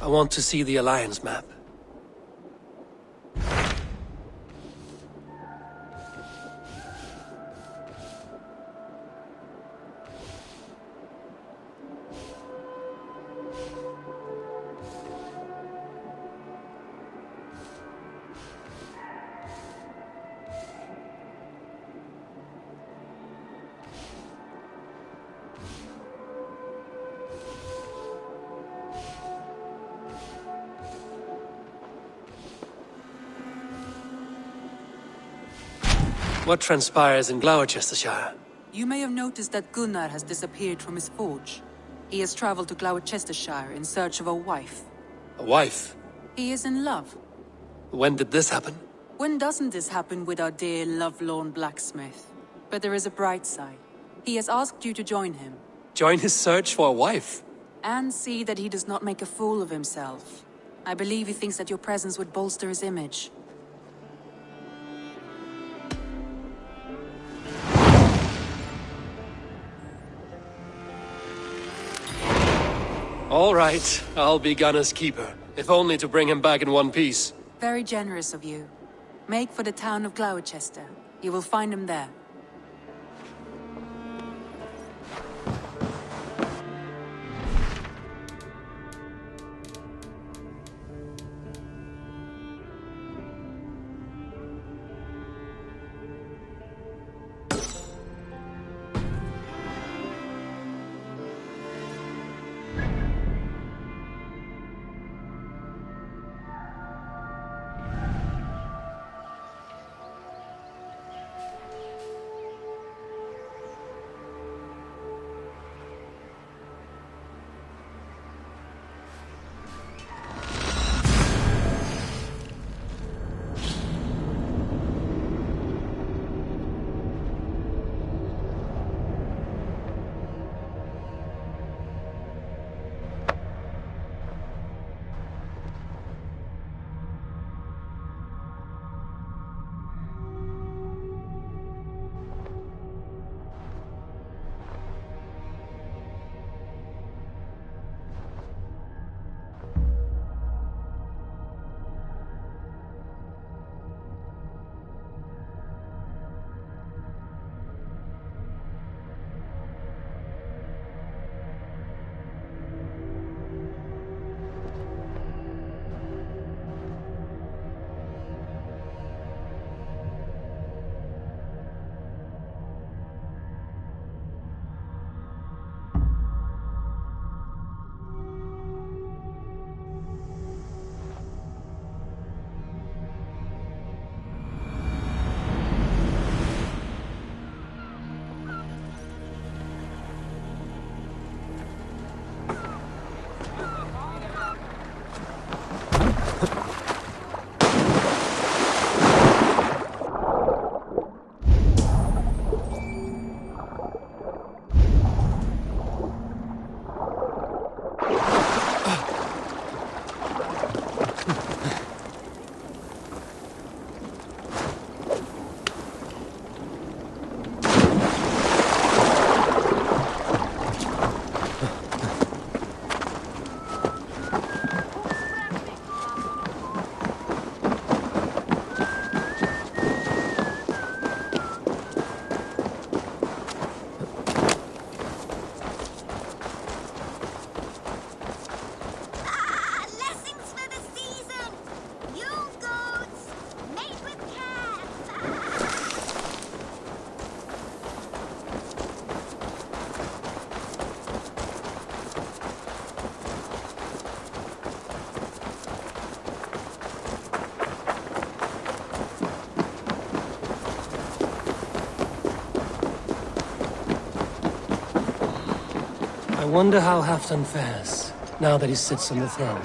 I want to see the Alliance map. What transpires in Gloucestershire? You may have noticed that Gunnar has disappeared from his forge. He has traveled to Gloucestershire in search of a wife. A wife? He is in love. When did this happen? When doesn't this happen with our dear lovelorn blacksmith? But there is a bright side. He has asked you to join him. Join his search for a wife? And see that he does not make a fool of himself. I believe he thinks that your presence would bolster his image. All right, I'll be Gunner's keeper, if only to bring him back in one piece. Very generous of you. Make for the town of Gloucester. You will find him there. I wonder how Halfdan fares, now that he sits on the throne.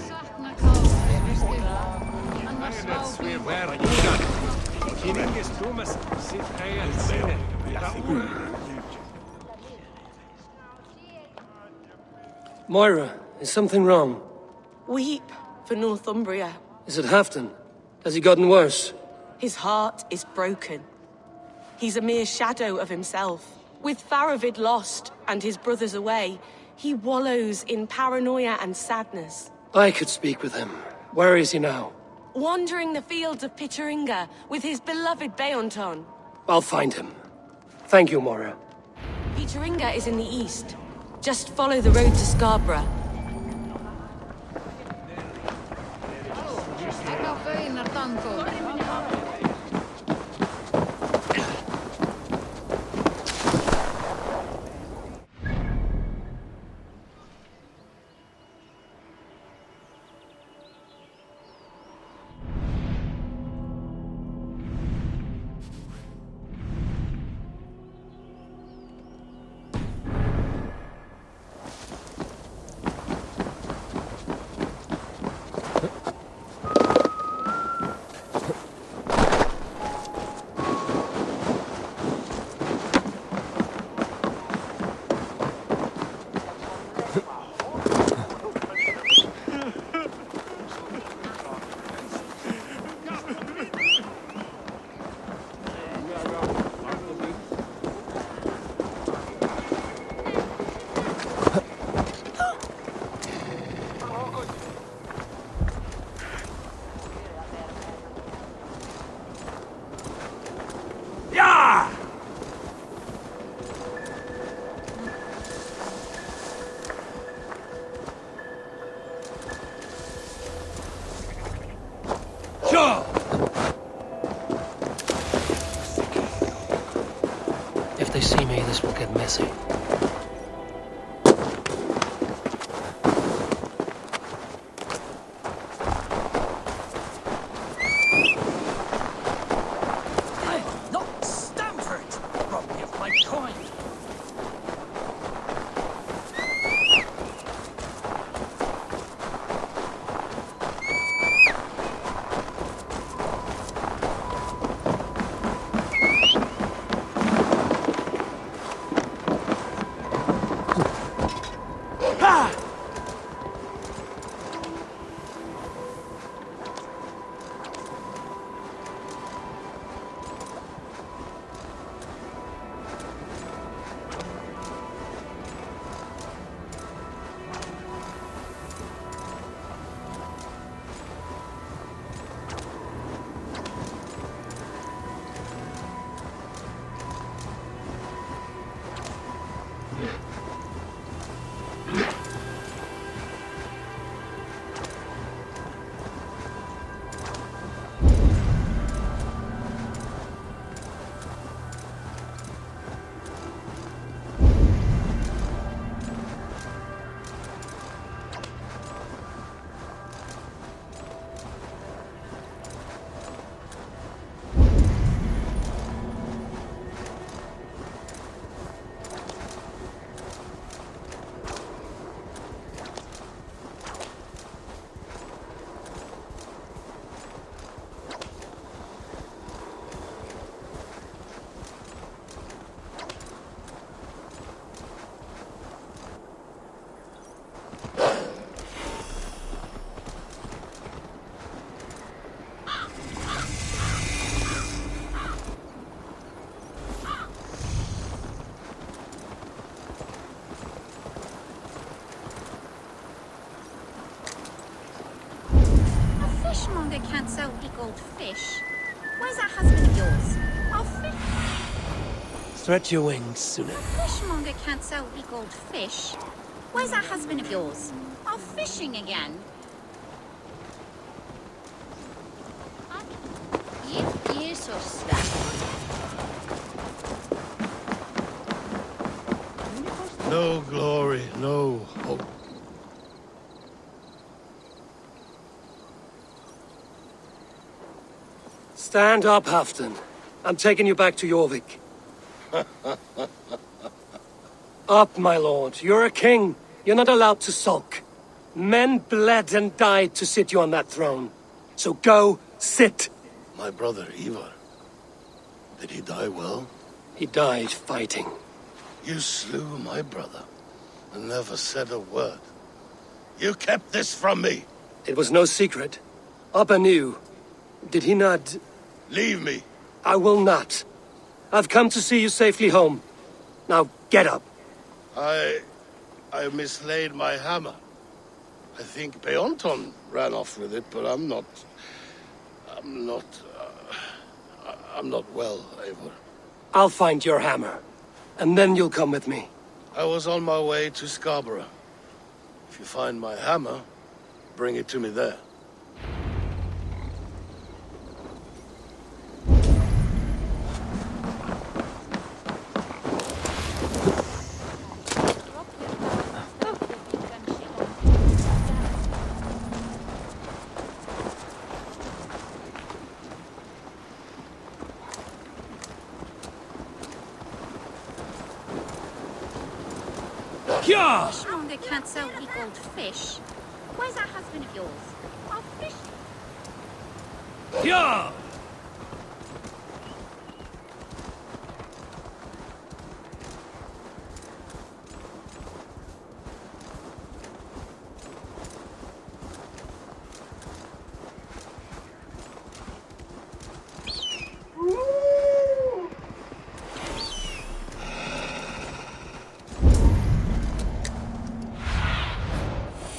Moira, is something wrong? Weep for Northumbria. Is it Halfdan? Has he gotten worse? His heart is broken. He's a mere shadow of himself. With Faravid lost and his brothers away, he wallows in paranoia and sadness. I could speak with him. Where is he now? Wandering the fields of Pichuringa with his beloved Beonton. I'll find him. Thank you, Mora. Pichuringa is in the east. Just follow the road to Scarborough. If they see me, this will get messy. Not stand for it! Rob me of my coin! Fishmonger can't sell pickled fish. Where's that husband of yours? I'll Stretch your wings, Suna. Fishmonger can't sell pickled fish. Where's that husband of yours? Off fishing again. You so stuff. No glory, no hope. Stand up, Halfton. I'm taking you back to Jorvik. Up, my lord. You're a king. You're not allowed to sulk. Men bled and died to sit you on that throne. So go, sit. My brother Ivar. Did he die well? He died fighting. You slew my brother and never said a word. You kept this from me. It was no secret. Abba knew. Did he not? Leave me. I will not. I've come to see you safely home. Now get up. I mislaid my hammer. I think Beonton ran off with it, but I'm not well, Eivor. I'll find your hammer, and then you'll come with me. I was on my way to Scarborough. If you find my hammer, bring it to me there. Yeah! Fish longer can't sell weak old fish. Where's that husband of yours? I'll fish. Yeah!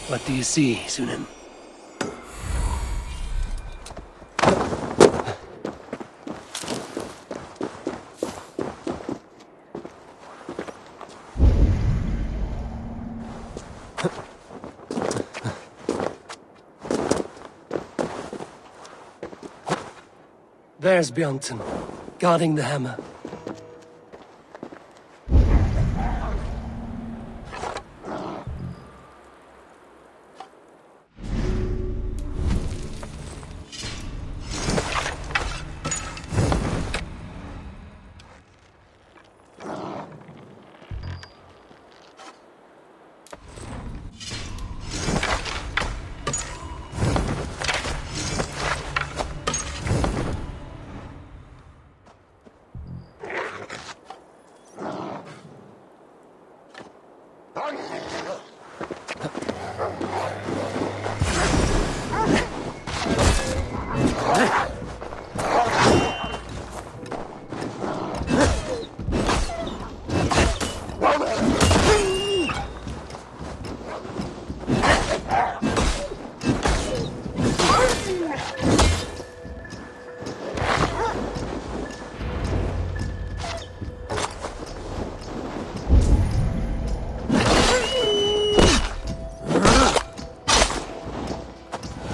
What do you see, Sunan? There's Bjornson, guarding the hammer.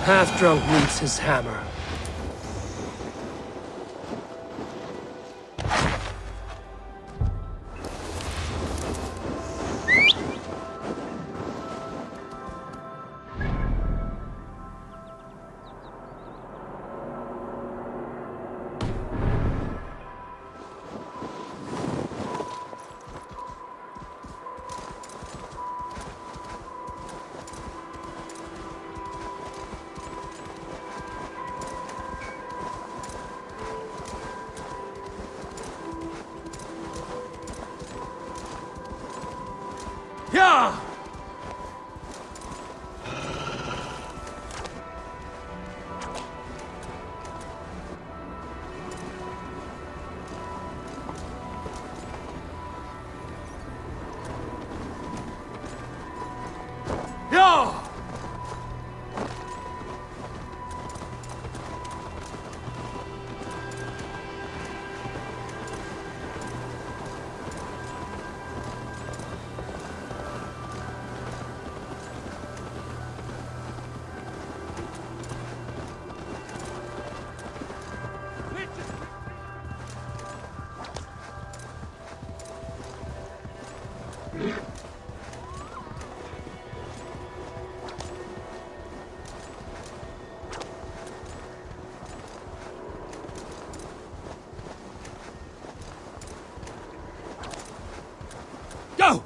Half-drunk needs his hammer. Yeah! Yeah! Go!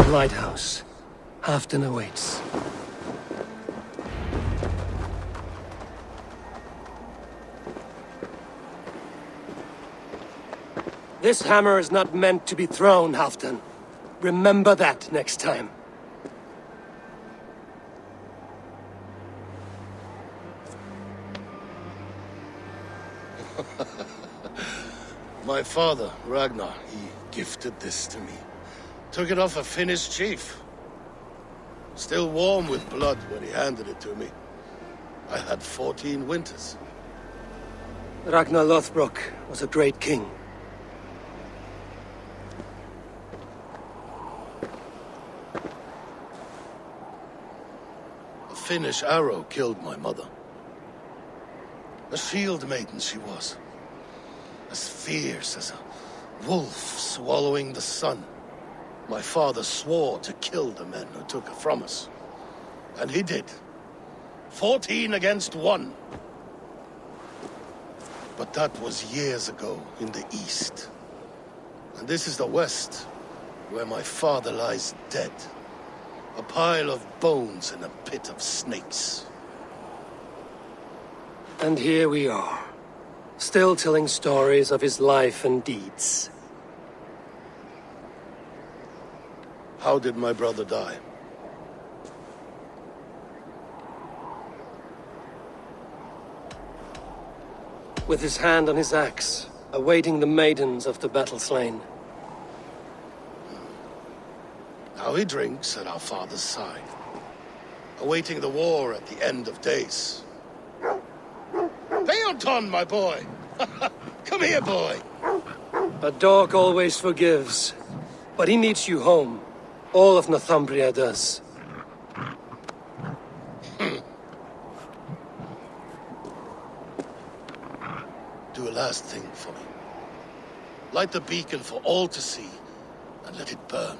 lighthouse. Halfdan awaits. This hammer is not meant to be thrown, Halfdan. Remember that next time. My father, Ragnar, he gifted this to me. Took it off a Finnish chief. Still warm with blood when he handed it to me. I had 14 winters. Ragnar Lothbrok was a great king. A Finnish arrow killed my mother. A shield maiden she was. As fierce as a wolf swallowing the sun. My father swore to kill the men who took her from us. And he did. 14 against 1. But that was years ago in the east. And this is the west, where my father lies dead. A pile of bones in a pit of snakes. And here we are, still telling stories of his life and deeds. How did my brother die? With his hand on his axe, awaiting the maidens of the battle slain. Now he drinks at our father's side, awaiting the war at the end of days. Leonton, my boy! Come here, boy! A dog always forgives, but he needs you home. All of Northumbria does. Do a last thing for me. Light the beacon for all to see, and let it burn.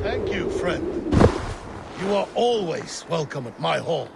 Thank you, friend. You are always welcome at my hall.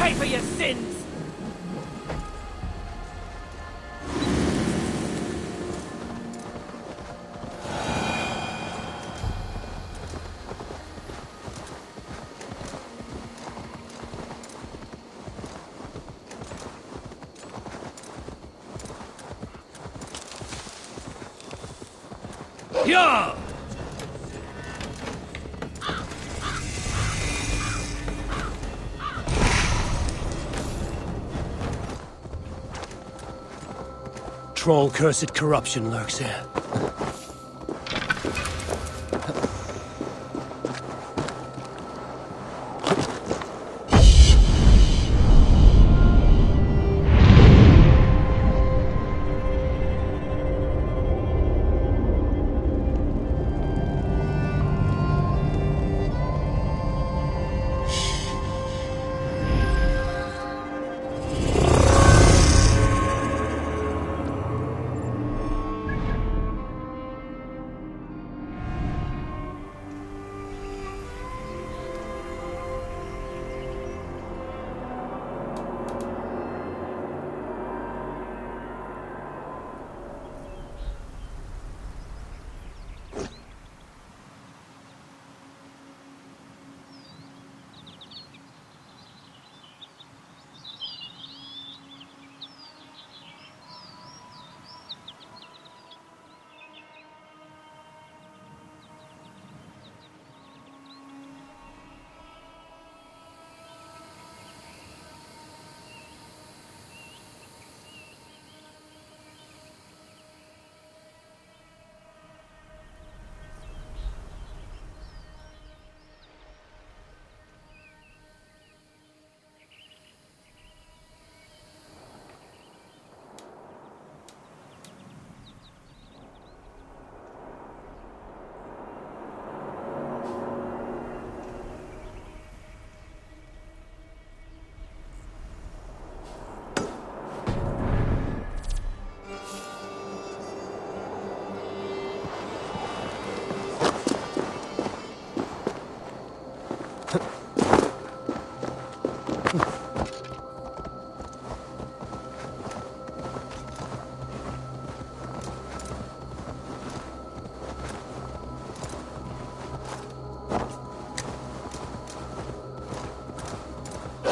pay for your sins! Yeah! Troll cursed corruption lurks here.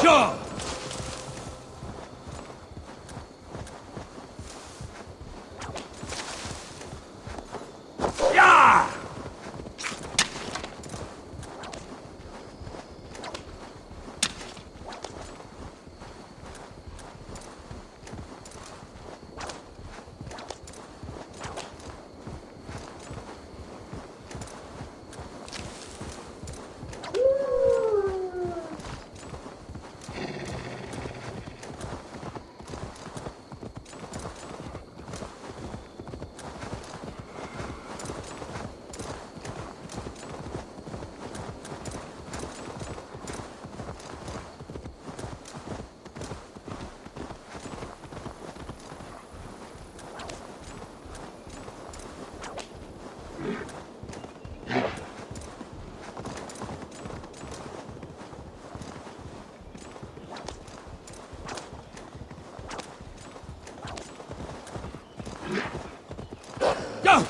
Yeah! Yeah! Go!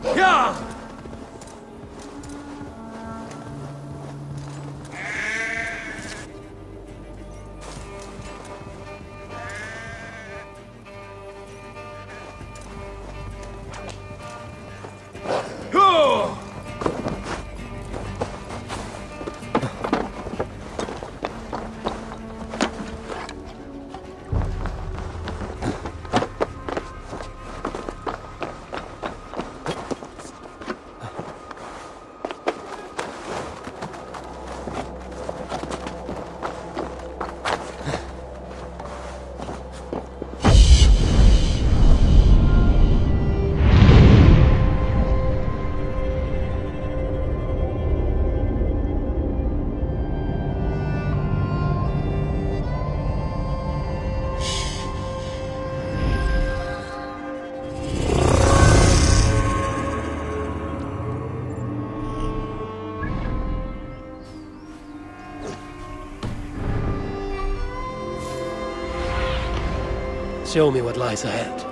Yeah! Go! Show me what lies ahead.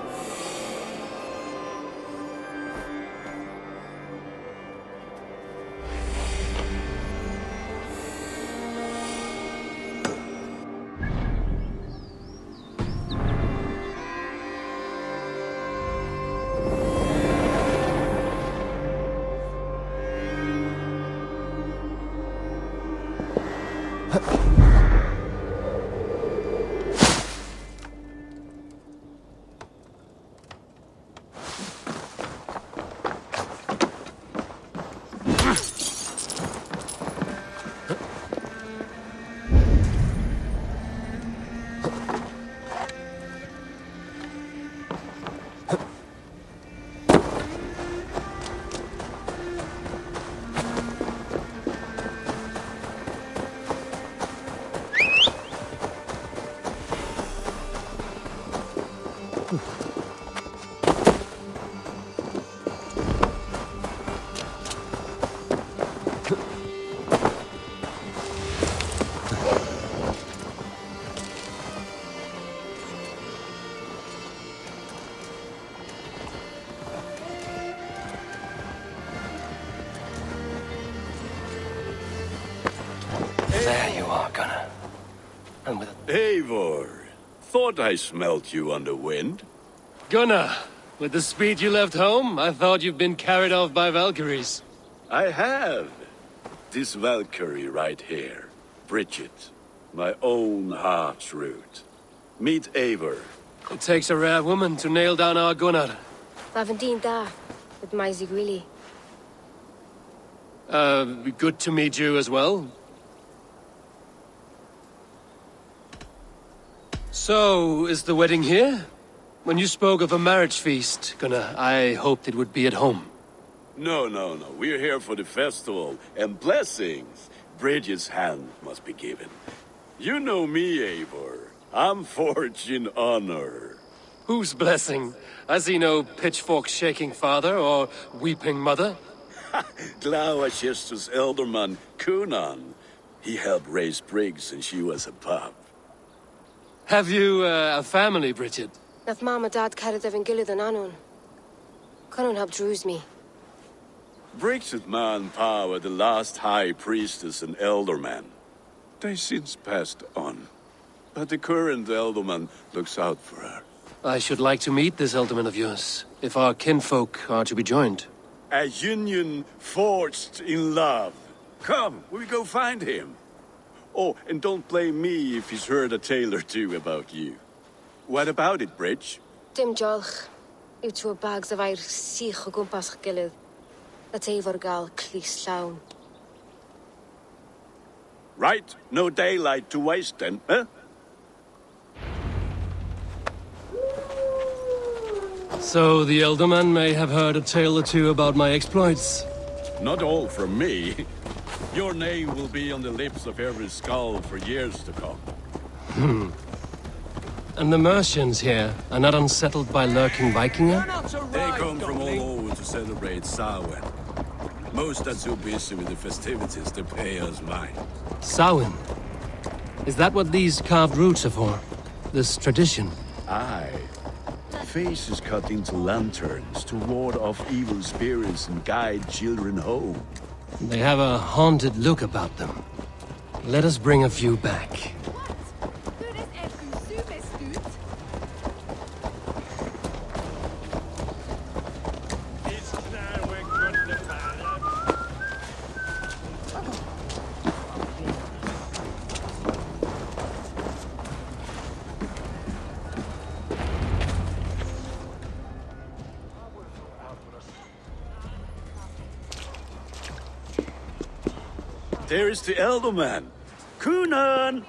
There you are, Gunnar. And with Eivor, thought I smelt you on the wind. Gunnar, with the speed you left home, I thought you'd been carried off by Valkyries. I have. This Valkyrie right here, Bridget, my own heart's root. Meet Eivor. It takes a rare woman to nail down our Gunnar. Lavendine da, with my Zigrili. Good to meet you as well. So, is the wedding here? When you spoke of a marriage feast, Gunnar, I hoped it would be at home. No. We're here for the festival and blessings. Bridget's hand must be given. You know me, Eivor. I'm forged in honor. Whose blessing? I see no pitchfork-shaking father or weeping mother. Glauacestus elderman Kunan. He helped raise Briggs since she was a pup. Have you a family, Bridget? Nath mom and dad carried Evan Gillid and Anun. Conun helped druise me. Briggs at Man Pa were the last high priestess and elderman. They since passed on. But the current elderman looks out for her. I should like to meet this elderman of yours, if our kinfolk are to be joined. A union forged in love. Come, we go find him. Oh, and don't blame me if he's heard a tale or two about you. What about it, Bridge? Dim jolch. Yw trwy bags of air sich o gwmpas gilydd. That Eivor gal clis llawn. Right, no daylight to waste then, huh? So the elderman may have heard a tale or two about my exploits. Not all from me. Your name will be on the lips of every skull for years to come. And the Mercians here are not unsettled by lurking Vikinger? They come from all over to celebrate Samhain. Most are too busy with the festivities to pay us mind. Samhain? Is that what these carved roots are for? This tradition? Aye. faces cut into lanterns to ward off evil spirits and guide children home. They have a haunted look about them. Let us bring a few back. There is the elder man, Cunan!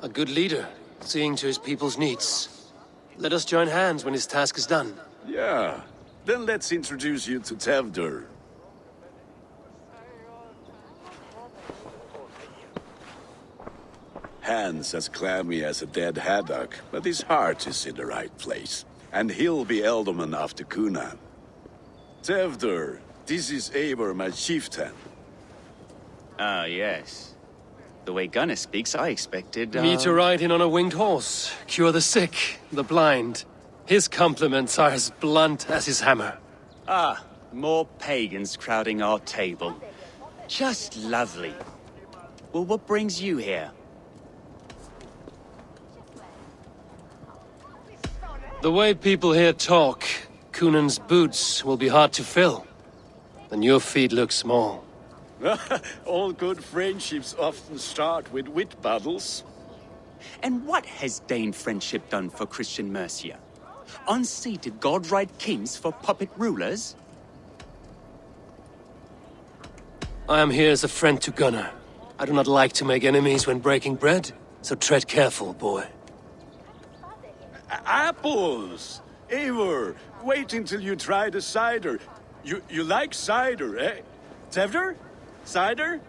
A good leader, seeing to his people's needs. Let us join hands when his task is done. Yeah, then let's introduce you to Tevder. Hands as clammy as a dead haddock, but his heart is in the right place. And he'll be Elderman after Cunan. Tevder, this is Eivor, my chieftain. Ah, yes. The way Gunnar speaks, I expected, Me to ride in on a winged horse, cure the sick, the blind. His compliments are as blunt as his hammer. Ah, more pagans crowding our table. Just lovely. Well, what brings you here? The way people here talk, Cunan's boots will be hard to fill. And your feet look small. All good friendships often start with wit battles. And what has Dane friendship done for Christian Mercia? Unseated godright kings for puppet rulers? I am here as a friend to Gunnar. I do not like to make enemies when breaking bread, so tread careful, boy. Apples! Eivor, wait until you try the cider. You like cider, eh? Tevder? Cider?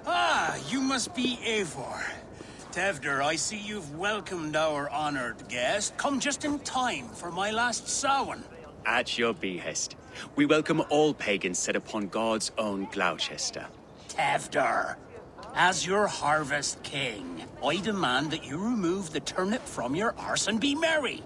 Ah, you must be Eivor. Tevder, I see you've welcomed our honored guest. Come just in time for my last Samhain. At your behest. We welcome all pagans set upon God's own Gloucester. Tevder, as your harvest king, I demand that you remove the turnip from your arse and be merry.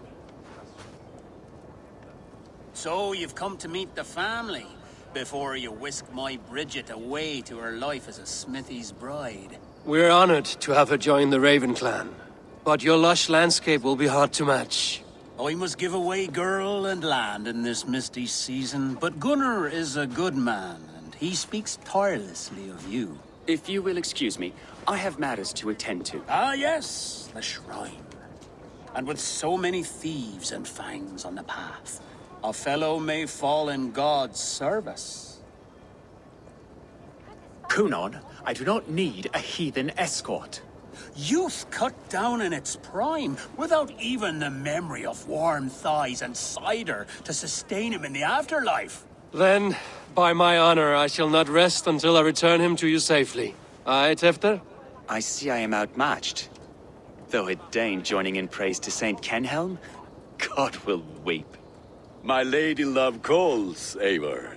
So you've come to meet the family before you whisk my Bridget away to her life as a smithy's bride. We're honored to have her join the Raven clan. But your lush landscape will be hard to match. I must give away girl and land in this misty season, but Gunnar is a good man, and he speaks tirelessly of you. If you will excuse me, I have matters to attend to. Ah, yes, the shrine. And with so many thieves and fangs on the path, a fellow may fall in God's service. Cunan, I do not need a heathen escort. Youth cut down in its prime, without even the memory of warm thighs and cider to sustain him in the afterlife. Then, by my honor, I shall not rest until I return him to you safely. Aye, Tefter? I see I am outmatched. Though a Dane joining in praise to Saint Kenhelm, God will weep. My lady love calls, Eivor.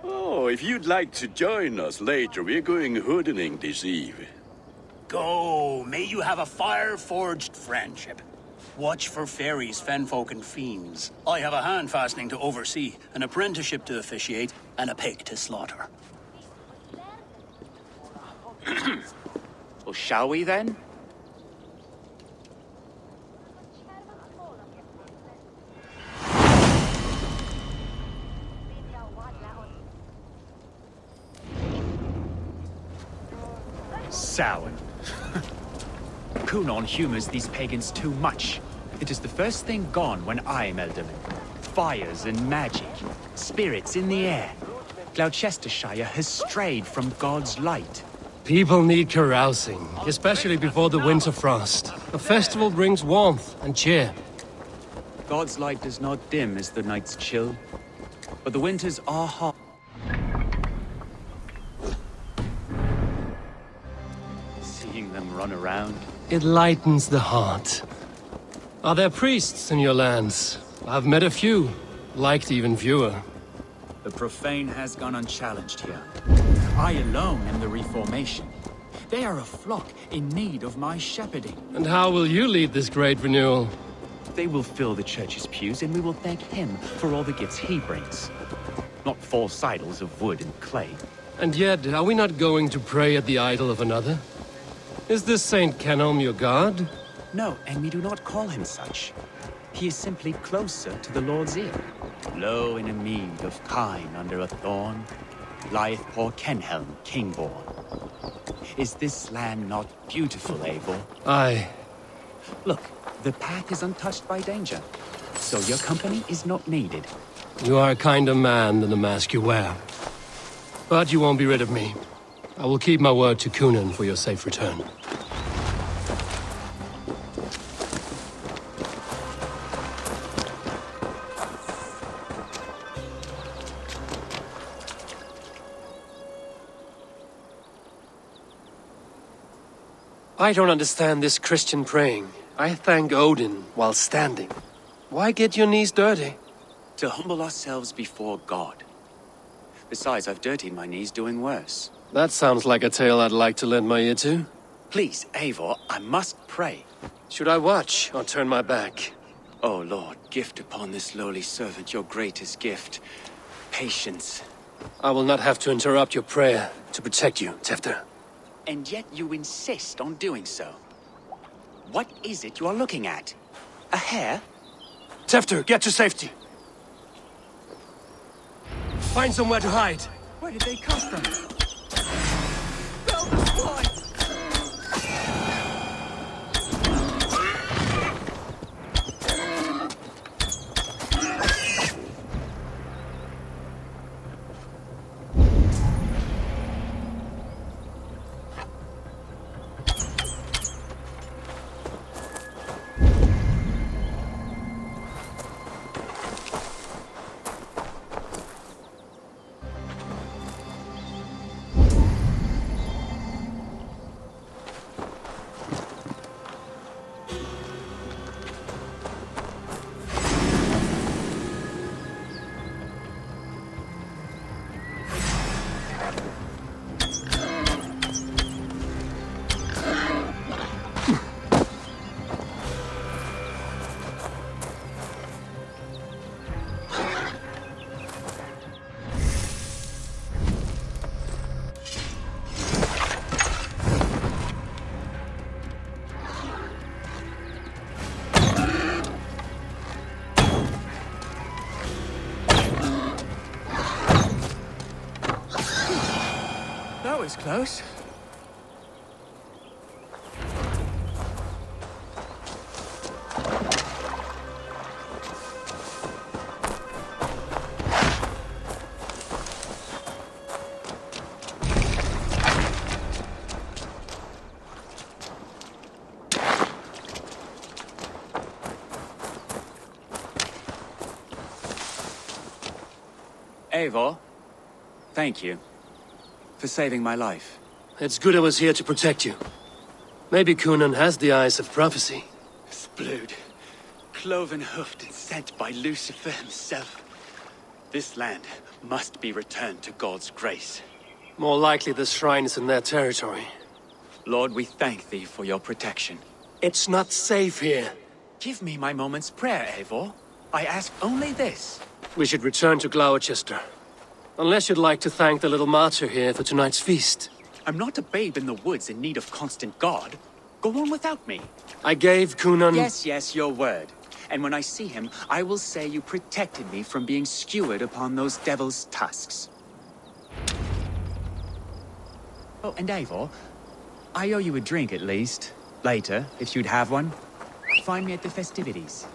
Oh, if you'd like to join us later, we're going hoodening this eve. Go, may you have a fire-forged friendship. Watch for fairies, fenfolk, and fiends. I have a hand fastening to oversee, an apprenticeship to officiate, and a pig to slaughter. Well, shall we then? Samhain. Cunan humors these pagans too much. It is the first thing gone when I am Elderman. Fires and magic, spirits in the air. Gloucestershire has strayed from God's light. People need carousing, especially before the winter frost. A festival brings warmth and cheer. God's light does not dim as the nights chill, but the winters are hot. Seeing them run around. It lightens the heart. Are there priests in your lands? I've met a few, liked even fewer. The profane has gone unchallenged here. I alone am the Reformation. They are a flock in need of my shepherding. And how will you lead this great renewal? They will fill the church's pews, and we will thank him for all the gifts he brings. Not false idols of wood and clay. And yet, are we not going to pray at the idol of another? Is this Saint Kenelm your god? No, and we do not call him such. He is simply closer to the Lord's ear. Low in a mead of kine under a thorn, lieth poor Kenhelm, king-born. Is this land not beautiful, Eivor? Aye. Look, the path is untouched by danger, so your company is not needed. You are a kinder man than the mask you wear. But you won't be rid of me. I will keep my word to Cunan for your safe return. I don't understand this Christian praying. I thank Odin while standing. Why get your knees dirty? To humble ourselves before God. Besides, I've dirtied my knees doing worse. That sounds like a tale I'd like to lend my ear to. Please, Eivor, I must pray. Should I watch or turn my back? Oh Lord, gift upon this lowly servant your greatest gift. Patience. I will not have to interrupt your prayer to protect you, Tefter. And yet you insist on doing so. What is it you are looking at? A hare? Tefter, get to safety. Find somewhere to hide. Where did they come from? That was close. Eivor, thank you for saving my life. It's good I was here to protect you. Maybe Cunan has the eyes of prophecy. Blood, cloven-hoofed and sent by Lucifer himself. This land must be returned to God's grace. More likely the shrine is in their territory. Lord, we thank thee for your protection. It's not safe here. Give me my moment's prayer, Eivor. I ask only this. We should return to Gloucester. Unless you'd like to thank the little martyr here for tonight's feast. I'm not a babe in the woods in need of constant guard. Go on without me. I gave Cunan... Yes, your word. And when I see him, I will say you protected me from being skewered upon those devil's tusks. Oh, and Eivor, I owe you a drink at least. Later, if you'd have one. Find me at the festivities.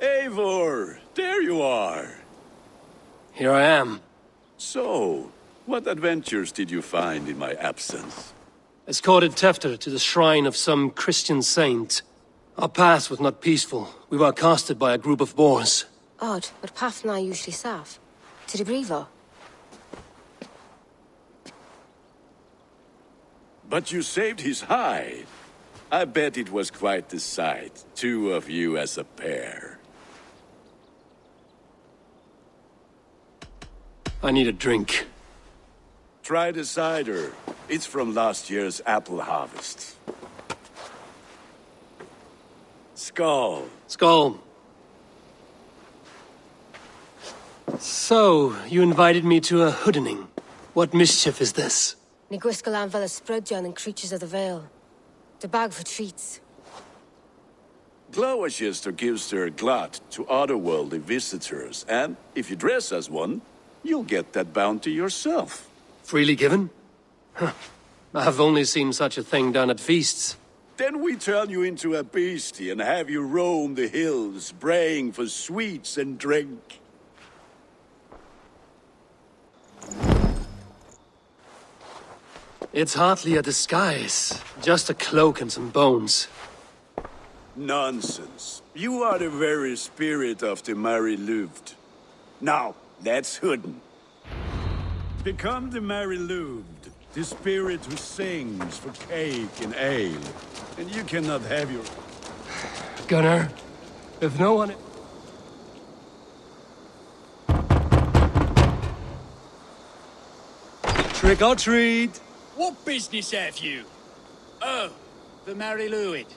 Eivor, there you are. Here I am. So, what adventures did you find in my absence? Escorted Tefter to the shrine of some Christian saint. Our past was not peaceful. We were accosted by a group of boars. Odd, but path na usually safe. To the brievo. But you saved his hide. I bet it was quite the sight. Two of you as a pair. I need a drink. Try the cider. It's from last year's apple harvest. Skull. Skull. So, you invited me to a hoodening. What mischief is this? Ni gwisgalan fel ysbrydion and creatures of the Vale. The bag for treats. Gloucester gives their glut to otherworldly visitors, and if you dress as one, you'll get that bounty yourself. Freely given? Huh. I've only seen such a thing done at feasts. Then we turn you into a beastie and have you roam the hills, braying for sweets and drink. It's hardly a disguise. Just a cloak and some bones. Nonsense. You are the very spirit of the Mary Louved. Now, let's hooden. Become the Mary Louved, the spirit who sings for cake and ale. And you cannot have your... Gunnar, if no one... Trick or treat! What business have you? Oh, the Mary Louid.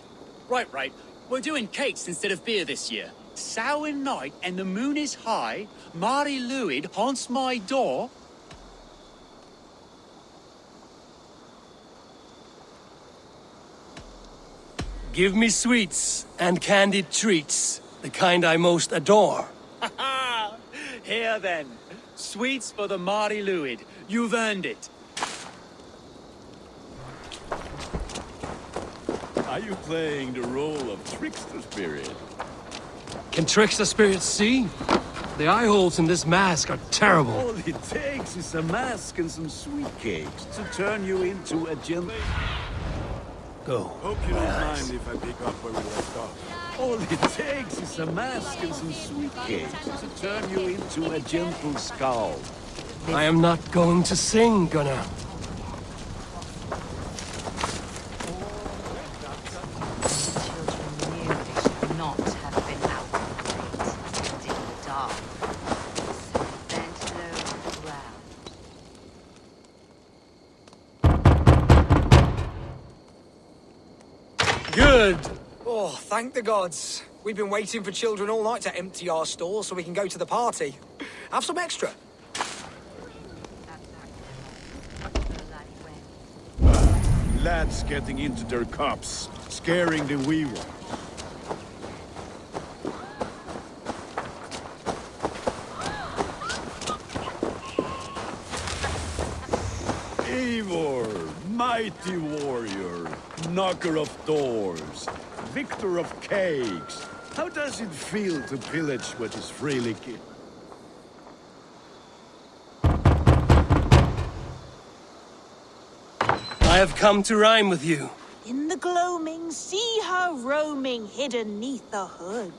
Right. We're doing cakes instead of beer this year. Sour night and the moon is high. Mary Louid haunts my door. Give me sweets and candied treats, the kind I most adore. Ha ha! Here then. Sweets for the Mary Louid. You've earned it. Are you playing the role of trickster spirit? Can trickster spirits see? The eye holes in this mask are terrible. All it takes is a mask and some sweet cakes to turn you into a gentle... Go. Hope you don't mind if I pick up where we left off. All it takes is a mask and some sweet cakes to turn you into a gentle skull. I am not going to sing, Gunnar. Children knew they should not have been out in the in the dark. So they bent low on the ground. Good. Oh, thank the gods. We've been waiting for children all night to empty our stores so we can go to the party. Have some extra. Lads getting into their cups, scaring the wee ones. Eivor, mighty warrior, knocker of doors, victor of cakes. How does it feel to pillage what is freely given? I have come to rhyme with you. In the gloaming, see her roaming hidden neath the hood.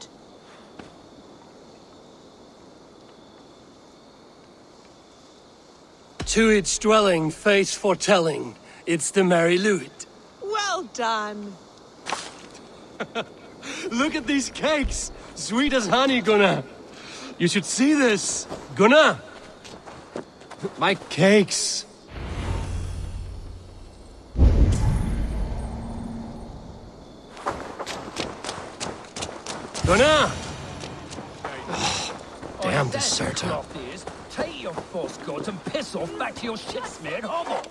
To its dwelling, face foretelling, it's the Mary Louid. Well done. Look at these cakes! Sweet as honey, Gunnar! You should see this! Gunnar! My cakes! Gunnar! Oh, damn deserter. Take your false gods and piss off back to your shit-smeared hovel!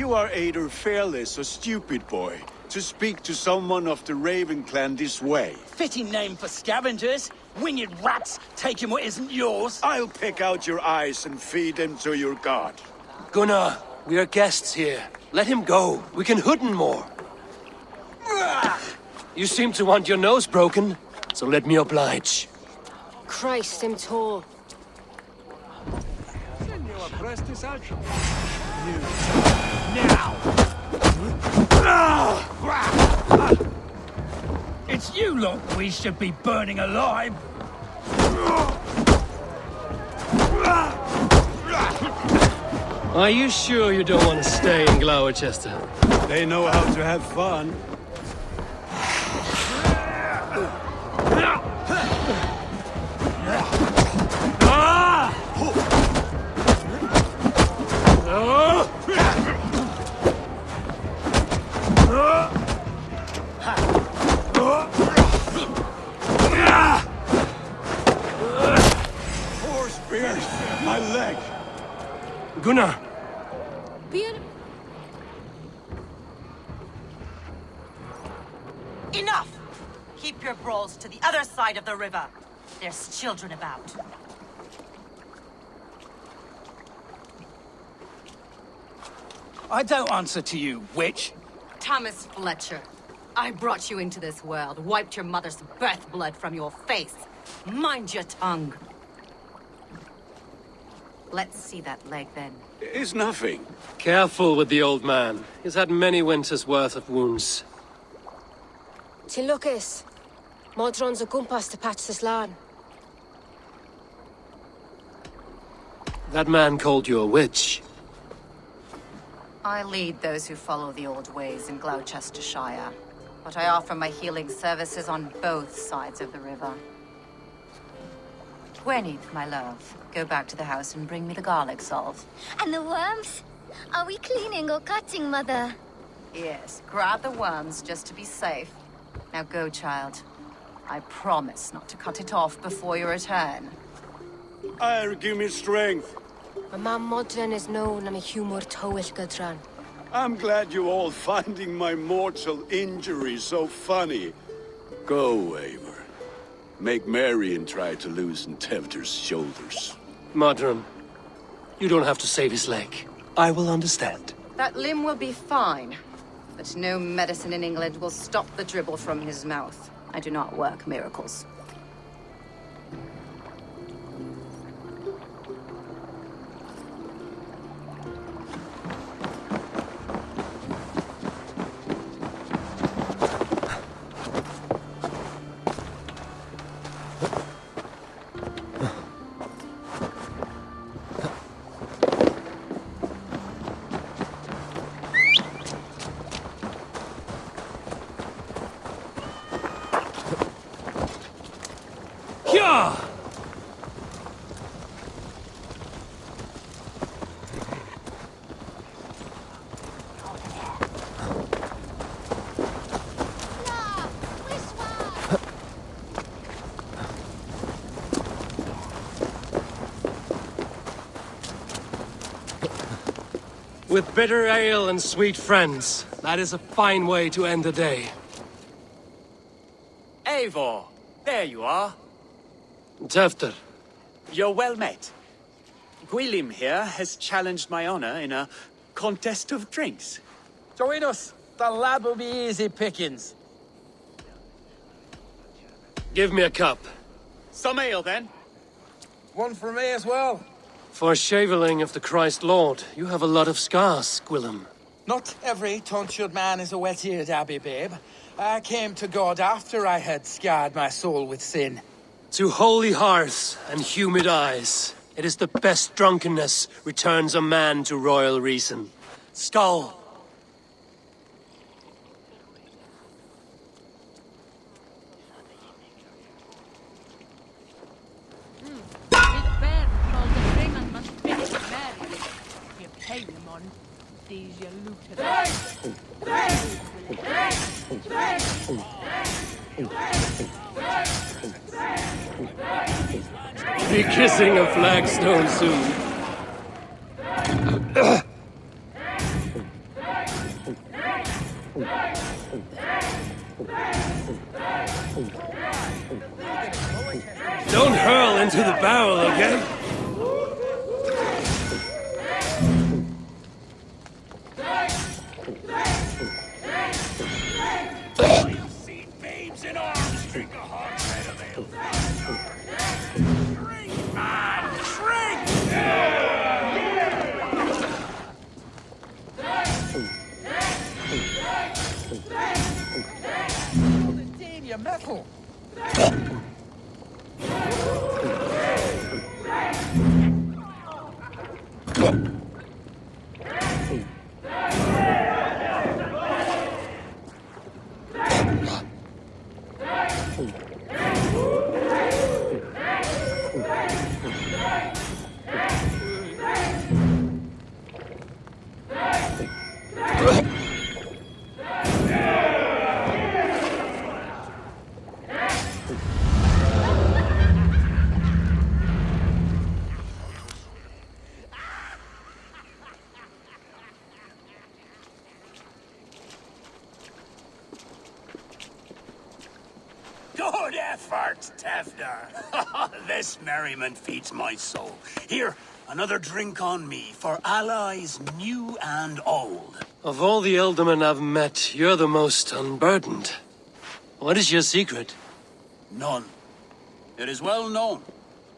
You are either fearless or stupid, boy, to speak to someone of the Raven clan this way. Fitting name for scavengers. Winged rats taking what isn't yours. I'll pick out your eyes and feed them to your god. Gunnar, we are guests here. Let him go. We can hooden more. You seem to want your nose broken, so let me oblige. Christ, him tall. Now! It's you lot we should be burning alive! Are you sure you don't want to stay in Gloucester? They know how to have fun. Four spears! My leg! Gunnar! Enough! Keep your brawls to the other side of the river. There's children about. I don't answer to you, witch. Thomas Fletcher, I brought you into this world, wiped your mother's birth blood from your face. Mind your tongue. Let's see that leg, then. It's nothing. Careful with the old man. He's had many winters' worth of wounds. Till Lucas. Modron's a gumpas to patch this land. That man called you a witch. I lead those who follow the old ways in Gloucestershire, but I offer my healing services on both sides of the river. Gwyneth, my love, go back to the house and bring me the garlic salve. And the worms? Are we cleaning or cutting, Mother? Yes, grab the worms just to be safe. Now go, child. I promise not to cut it off before your return. Give me strength. My mam Modron is known am a humor towill Gudran. I'm glad you all finding my mortal injury so funny. Go, Eivor. Make merry and try to loosen Tevder's shoulders. Modron, you don't have to save his leg. I will understand. That limb will be fine, but no medicine in England will stop the dribble from his mouth. I do not work miracles. With bitter ale and sweet friends, that is a fine way to end the day. Eivor, there you are. Tefter. You're well met. Gwilym here has challenged my honor in a contest of drinks. Join us. The lad will be easy pickings. Give me a cup. Some ale, then. One for me as well. For shaveling of the Christ Lord, you have a lot of scars, Gwilym. Not every tonsured man is a wet-eared abbey, babe. I came to God after I had scarred my soul with sin. To holy hearths and humid eyes, it is the best drunkenness returns a man to royal reason. Skull. Be kissing a flagstone soon. Don't hurl into the barrel again. I've seen babes in arms drink a hot red of ale. Drink, man, drink! Damn your metal! Good effort, Tevder. This merriment feeds my soul. Here, another drink on me for allies new and old. Of all the Ealdormen I've met, you're the most unburdened. What is your secret? None. It is well known.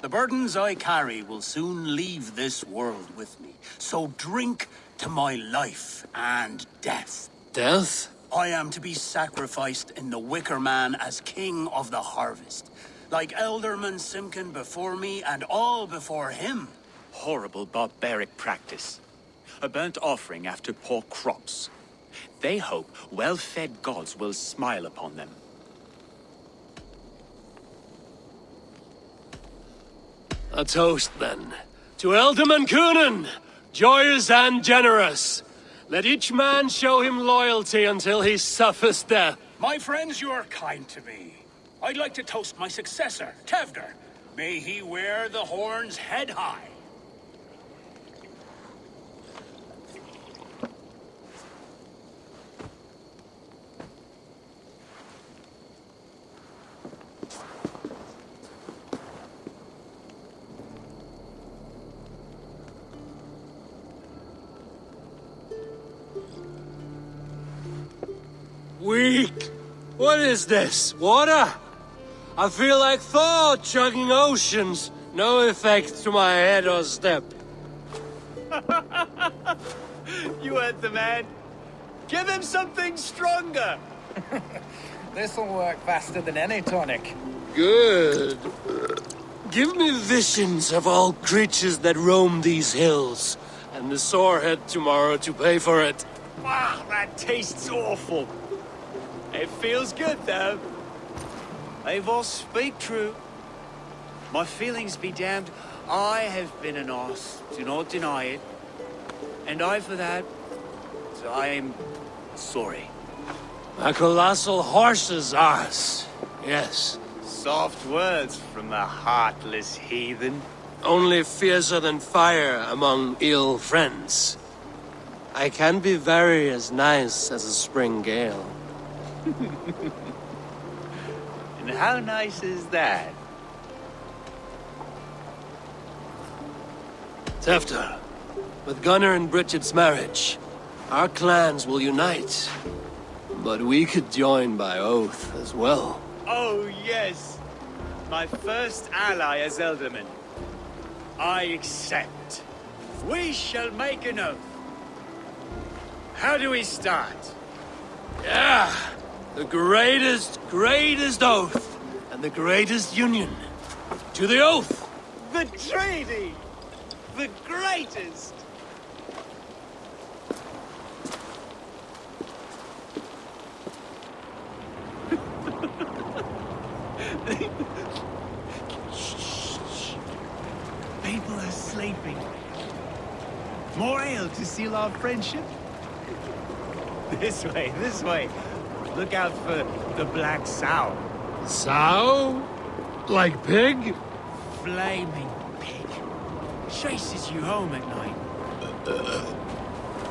The burdens I carry will soon leave this world with me. So drink to my life and death. Death? I am to be sacrificed in the Wicker Man as king of the harvest. Like Elderman Simkin before me and all before him. Horrible barbaric practice. A burnt offering after poor crops. They hope well-fed gods will smile upon them. A toast, then. To Ealdorman Coonan, joyous and generous. Let each man show him loyalty until he suffers death. My friends, you are kind to me. I'd like to toast my successor, Tevder. May he wear the horns head high. Weak! What is this? Water? I feel like Thor chugging oceans. No effect to my head or step. You heard the man. Give him something stronger. This'll work faster than any tonic. Good. Give me visions of all creatures that roam these hills, and the sorehead tomorrow to pay for it. Wow, that tastes awful. It feels good, though. Eivor, speak true. My feelings be damned. I have been an arse, do not deny it. And I, for that, I'm sorry. A colossal horse's arse. Yes. Soft words from the heartless heathen. Only fiercer than fire among ill friends. I can be very as nice as a spring gale. And how nice is that? Tefter, with Gunnar and Bridget's marriage, our clans will unite. But we could join by oath as well. Oh, yes. My first ally as Elderman. I accept. We shall make an oath. How do we start? Yeah! The greatest oath, and the greatest union. To the oath! The treaty! The greatest! Shh. People are sleeping. More ale to seal our friendship? This way. Look out for the black sow. Sow? Like pig? Flaming pig. Chases you home at night.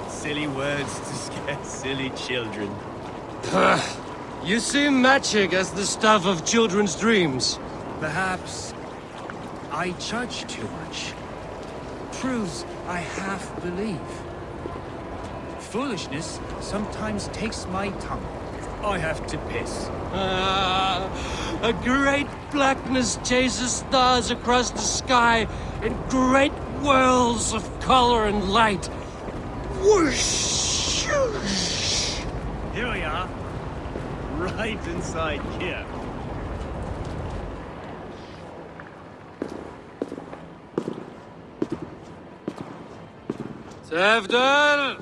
Silly words to scare silly children. You see magic as the stuff of children's dreams. Perhaps I judge too much. Truths I half believe. Foolishness sometimes takes my tongue. I have to piss. A great blackness chases stars across the sky in great whirls of color and light. Whoosh! Here we are. Right inside here. Tevder!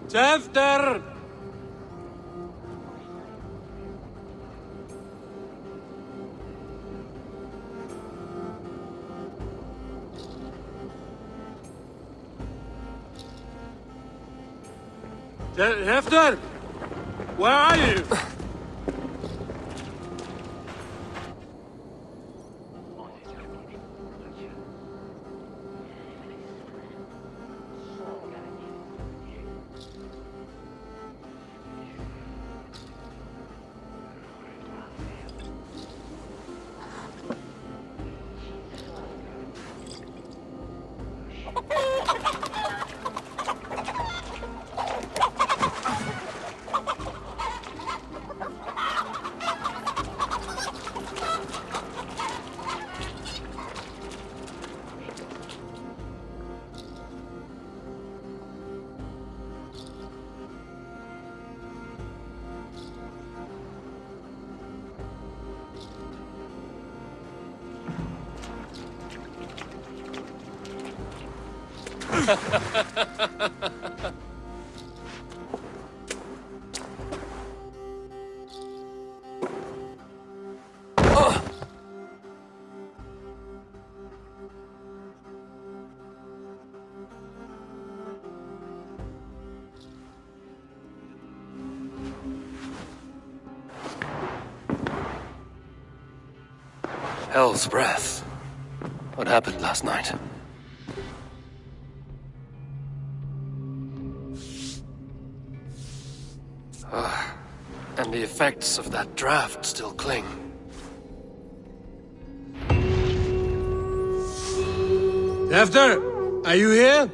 Tevder! Hefter! Where are you? Hell's breath. What happened last night? And the effects of that draft still cling. After, are you here?